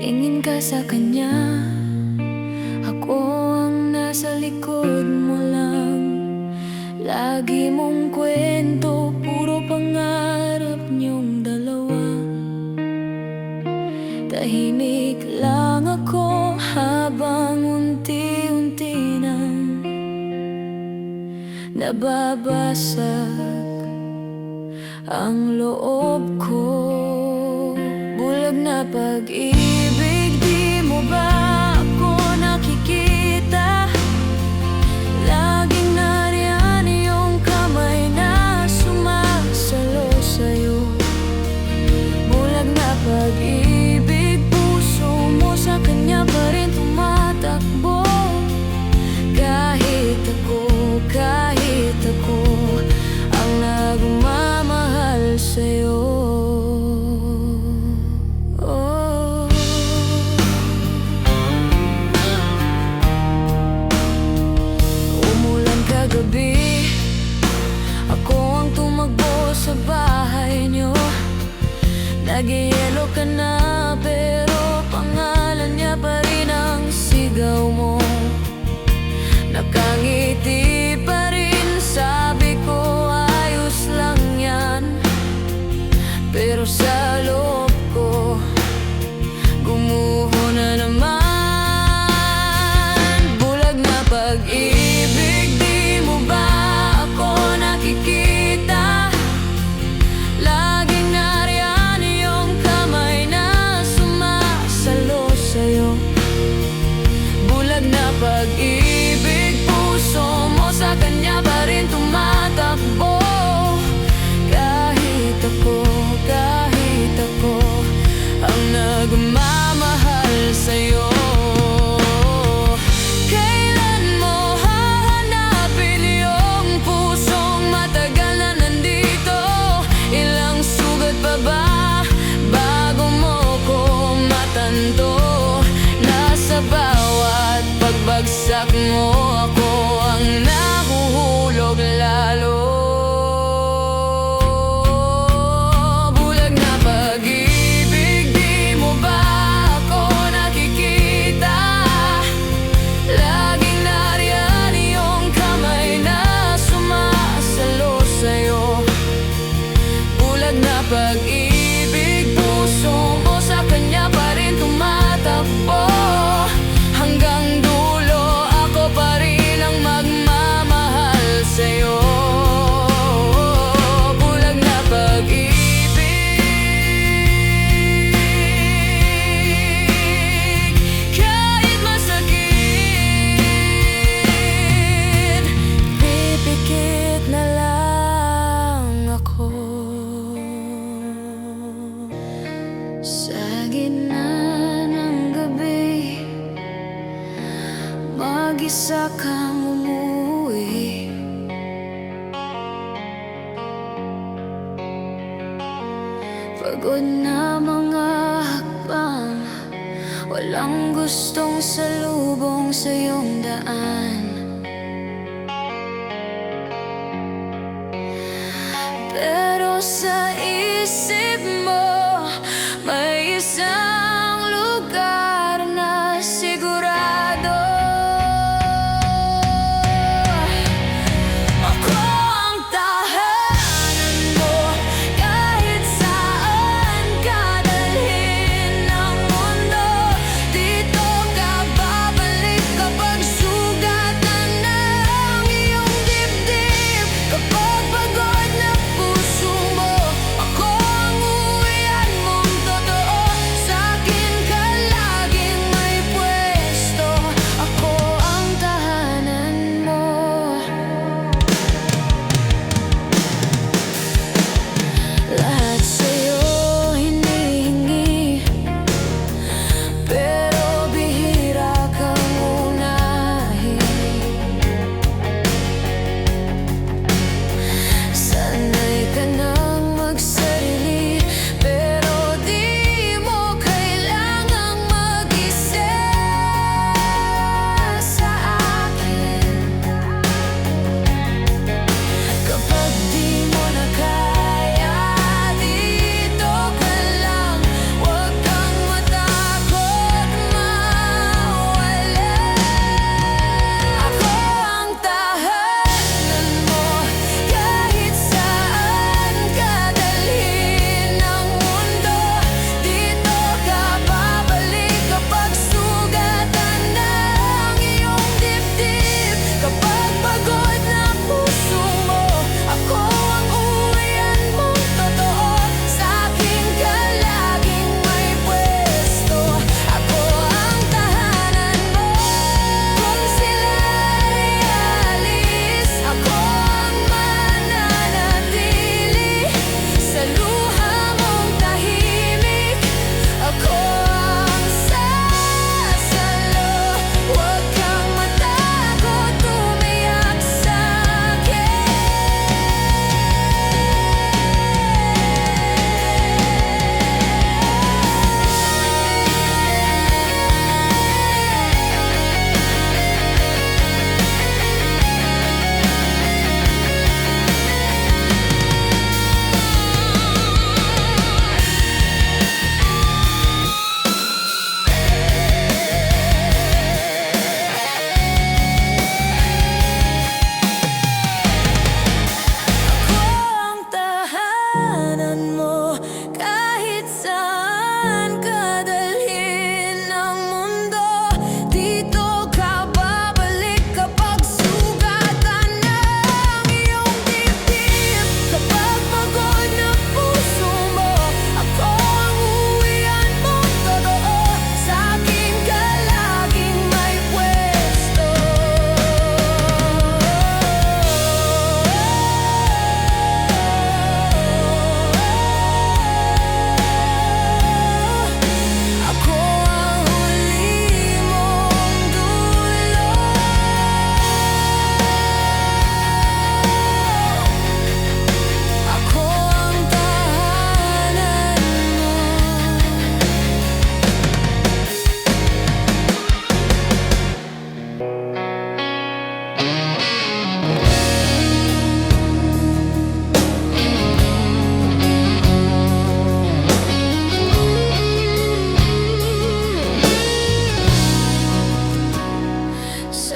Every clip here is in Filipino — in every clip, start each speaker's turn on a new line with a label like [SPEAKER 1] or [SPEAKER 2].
[SPEAKER 1] Tingin ka sa kanya, ako ang nasa likod mo lang. Lagi mong kwento, puro pangarap niyong dalawa. Tahimik lang ako habang unti-unti nang nababasag ang loob ko. Bulag na pag-ibig, di mo ba ako nakikita? Laging nariyan iyong kamay na sumasalo sa'yo. Bulag na pag-ibig, puso mo sa kanya pa rin tumatakbo. Kahit ako ang nagmamahal sa'yo. Gabi, ako ang tumakbo sa bahay niyo. Nag-ielo ka na pero pangalan niya pa rin ang sigaw mo. Nakangiti pa rin, sabi ko ayos lang yan. Pero sa loob ko, gumuho na naman. Bulag na pag-ibig, pag-ibig, puso mo sa kanya pa rin tumatakbo. Kahit ako ang nagmamahal sa'yo. Kailan mo hahanapin yung pusong matagal na nandito? Ilang sugat pa ba bago mo ko matanto? Nasa bawat pagbagsak mo, ako ang nahuhulog lalo. Bulag na pag-ibig, di mo ba ako nakikita? Laging nariyan iyong kamay na sumasalo sa'yo. Bulag na pag-ibig, puso mo sa kanya pa rin tumatakbo. Hanggang dulo, ako pa rin ang magmamahal sa'yo. Bulag na pag-ibig, kahit masakit, pipikit na lang ako. Sa gitna ng gabi, mag-isa kang umuwi. Pagod na mga hakbang, walang gustong salubong sa iyong daan. Pero sa isip mo, may isang lugar na sigurado. Ako ang tahanan mo, kahit saan ka dalhin ng mundo. Dito ka babalik kapag sugatan na ang iyong dibdib. Kapag pagod na puso mo, ako ang kailangan mo. Kahit saan ka dalhin ng mundo, dito ka babalik kapag sugatan ng iyong dibdib. Kapag pagod na puso mo, ako ang uwian mo. Totoo, sa akin ka laging may pwesto. Ako ang huli mong dulo. Ako ang tahanan mo.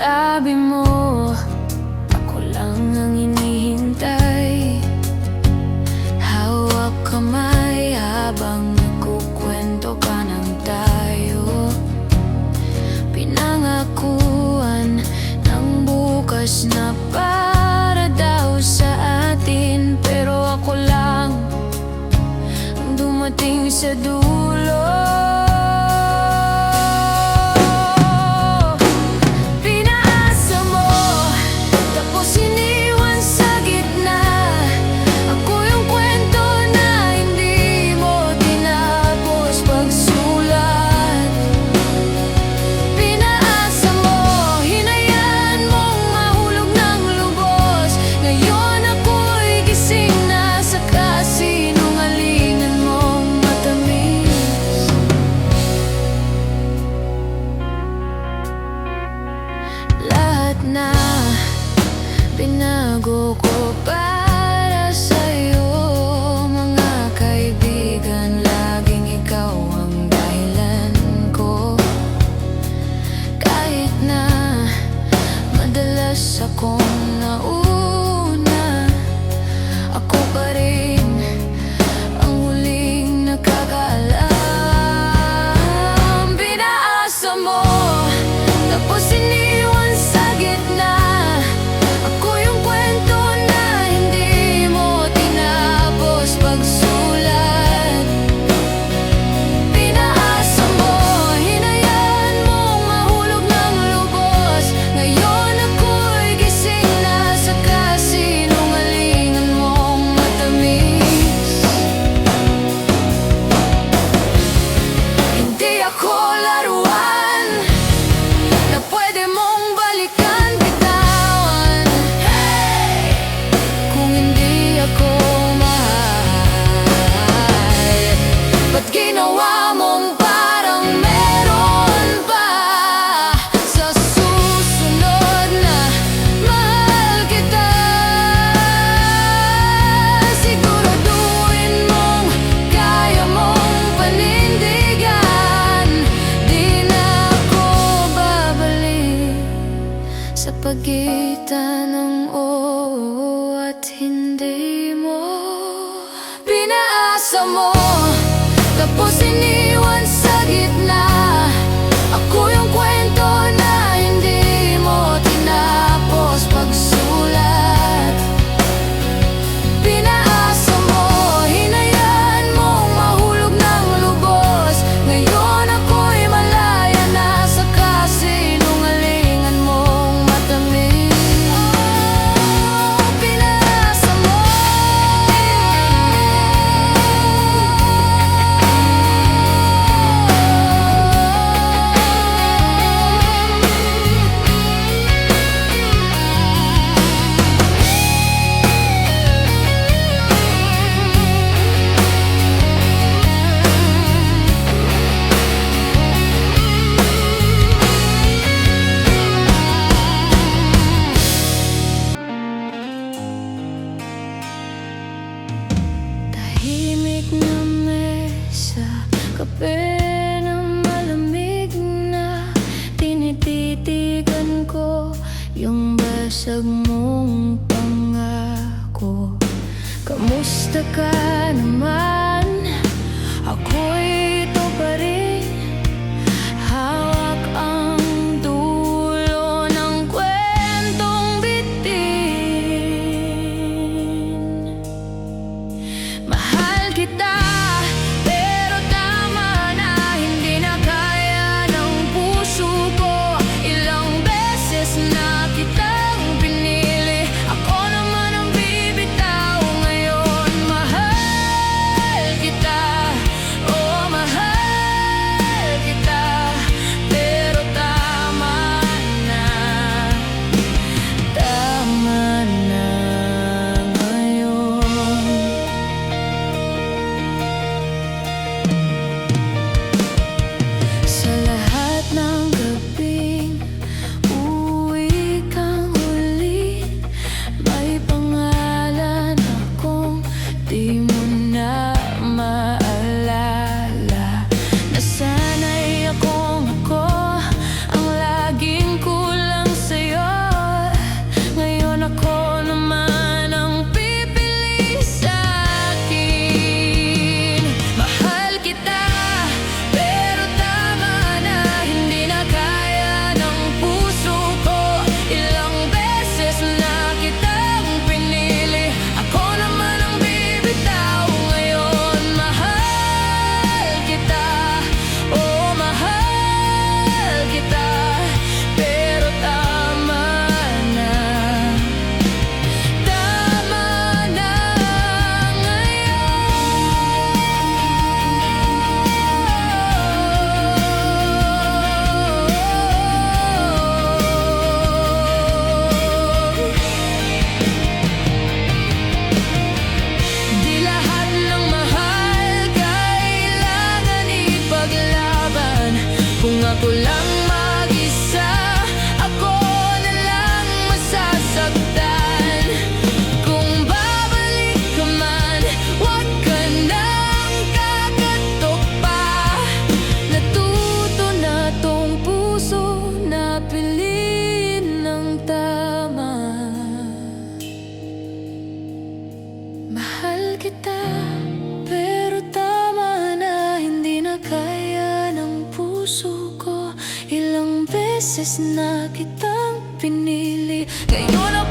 [SPEAKER 1] Sabi mo, ako lang ang hinihintay. Hawak kamay habang nagkukwento ka ng tayo. Pinangakuan ng bukas na para daw sa atin. Pero ako lang ang dumating sa dulo. Pinaasa mo, tapos iniwan sa gitna. Ako yung kwento na hindi mo tinapos pagsulat. Pinaasa mo, hinayaan mong mahulog ng lubos. Ngayon ako'y gising na sa kasinungalingan mong matamis. Lahat na binago ko para sa'yo, mga kaibigan, laging ikaw ang dahilan ko. Kahit na madalas akong nauna, ako pa rin ang huling nakakaalam. Pinaasa mo, tapos iniwan sa gitna. Ako yung kwento na hindi mo tinapos pagsulat. Pinaasa mo, hinayaan mong mahulog ng lubos. Ngayon ako'y gising na sa kasinungalingan mong matamis. Hindi ako laruan na pwede mong balikan, bitawan. Kung hindi ako mahal, ba't ginawa mong parang meron pa? Sa susunod na mahal kita, siguraduhin mong kaya mong panindigan. Di na ako babalik sa pagitan ng oo at hindi mo. Pinaasa mo, tapos iniwan sa gitna. Ako yung kwento na hindi mo tinapos pagsulat. Pinaasa mo, hinayaan mong mahulog ng lubos. Ngayon ako'y malaya na sa kasinungalingan mong matamis. Pinaasa mo. Tahimik na mesa, kape na malamig na. Tinititigan ko yung basag mong pangako. Kamusta? Kamusta ka naman? Ako'y ito pa rin. Hawak ang dulo ng kwentong bitin. Mahal kita, pero tama na, hindi na kaya ng puso ko. Ilang beses na kitang pinili, ako naman ang bibitaw ngayon. Mahal kita, oh mahal kita, pero tama na ngayon. Sa lahat ng gabing uuwi kang huli, may pangalan akong di mo na maalala. Nasanay akong ako ang laging kulang sa'yo. Ngayon ako naman ang pipili sa'kin. Mahal kita, pero tama na, hindi na kaya ng puso ko. Ilang beses na kitang pinili, ako naman ang bibitaw ngayon. Mahal kita, oh mahal kita, pero tama na ngayon. Di lahat ng mahal kailangan ipaglaban. Kung ako lang mag-isa, ako na lang masasaktan. Kung babalik ka man, huwag ka nang kakatok pa. Natuto na tong puso na piliin ng tama. Mahal kita, pero tama na, hindi na kaya ng puso ko. Ilang beses na kitang pinili, ngayon ako